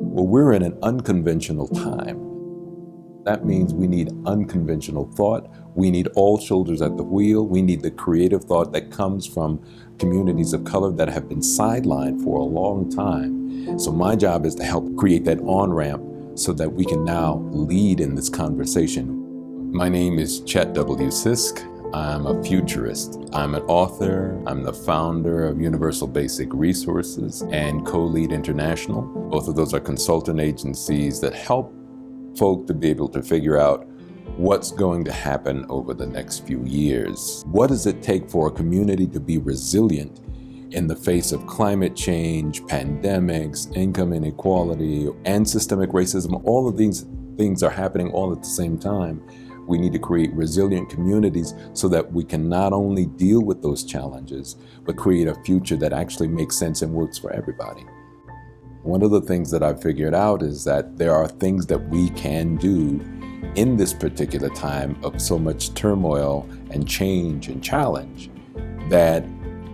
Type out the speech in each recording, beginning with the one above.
Well, we're in an unconventional time. That means we need unconventional thought. We need all shoulders at the wheel. We need the creative thought that comes from communities of color that have been sidelined for a long time. So my job is to help create that on-ramp so that we can now lead in this conversation. My name is Chet W. Sisk. I'm a futurist. I'm an author. I'm the founder of Universal Basic Resources and Co-Lead International. Both of those are consultant agencies that help folk to be able to figure out what's going to happen over the next few years. What does it take for a community to be resilient in the face of climate change, pandemics, income inequality, and systemic racism? All of these things are happening all at the same time. We need to create resilient communities so that we can not only deal with those challenges, but create a future that actually makes sense and works for everybody. One of the things that I've figured out is that there are things that we can do in this particular time of so much turmoil and change and challenge that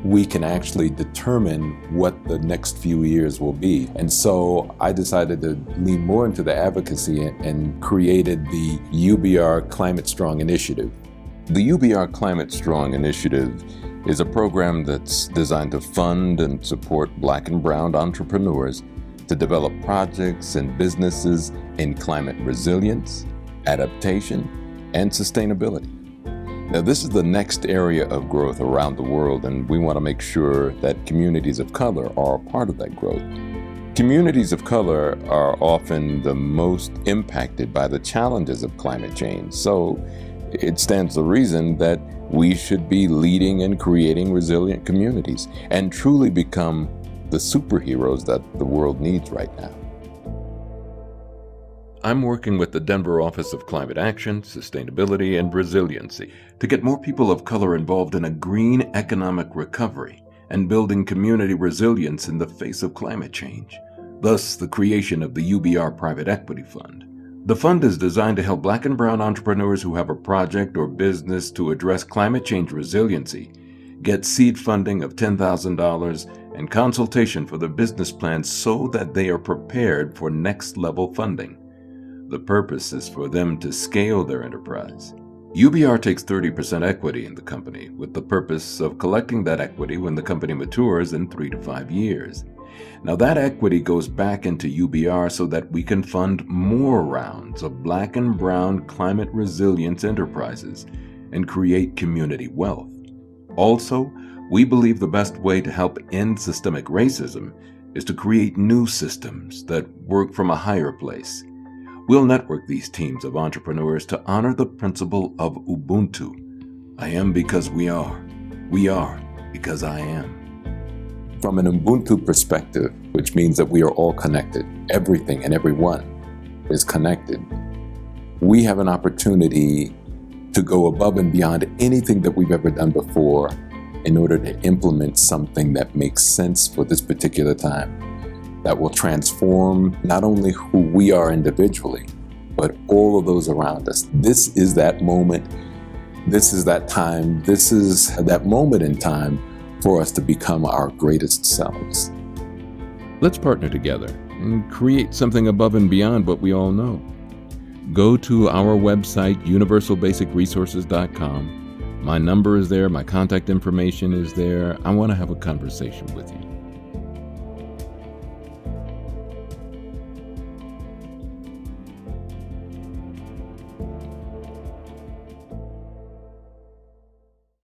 we can actually determine what the next few years will be. And so I decided to lean more into the advocacy and created the UBR Climate Strong Initiative. The UBR Climate Strong Initiative is a program that's designed to fund and support Black and brown entrepreneurs to develop projects and businesses in climate resilience, adaptation, and sustainability. Now, this is the next area of growth around the world, and we want to make sure that communities of color are a part of that growth. Communities of color are often the most impacted by the challenges of climate change, so it stands to reason that we should be leading and creating resilient communities and truly become the superheroes that the world needs right now. I'm working with the Denver Office of Climate Action, Sustainability, and Resiliency to get more people of color involved in a green economic recovery and building community resilience in the face of climate change, thus the creation of the UBR Private Equity Fund. The fund is designed to help Black and brown entrepreneurs who have a project or business to address climate change resiliency get seed funding of $10,000 and consultation for their business plans so that they are prepared for next-level funding. The purpose is for them to scale their enterprise. UBR takes 30% equity in the company with the purpose of collecting that equity when the company matures in 3 to 5 years. Now that equity goes back into UBR so that we can fund more rounds of Black and brown climate resilience enterprises and create community wealth. Also, we believe the best way to help end systemic racism is to create new systems that work from a higher place. We'll network these teams of entrepreneurs to honor the principle of Ubuntu. I am because we are. We are because I am. From an Ubuntu perspective, which means that we are all connected, everything and everyone is connected, we have an opportunity to go above and beyond anything that we've ever done before in order to implement something that makes sense for this particular time, that will transform not only who we are individually, but all of those around us. This is that moment. This is that time. This is that moment in time for us to become our greatest selves. Let's partner together and create something above and beyond what we all know. Go to our website, universalbasicresources.com. My number is there. My contact information is there. I want to have a conversation with you.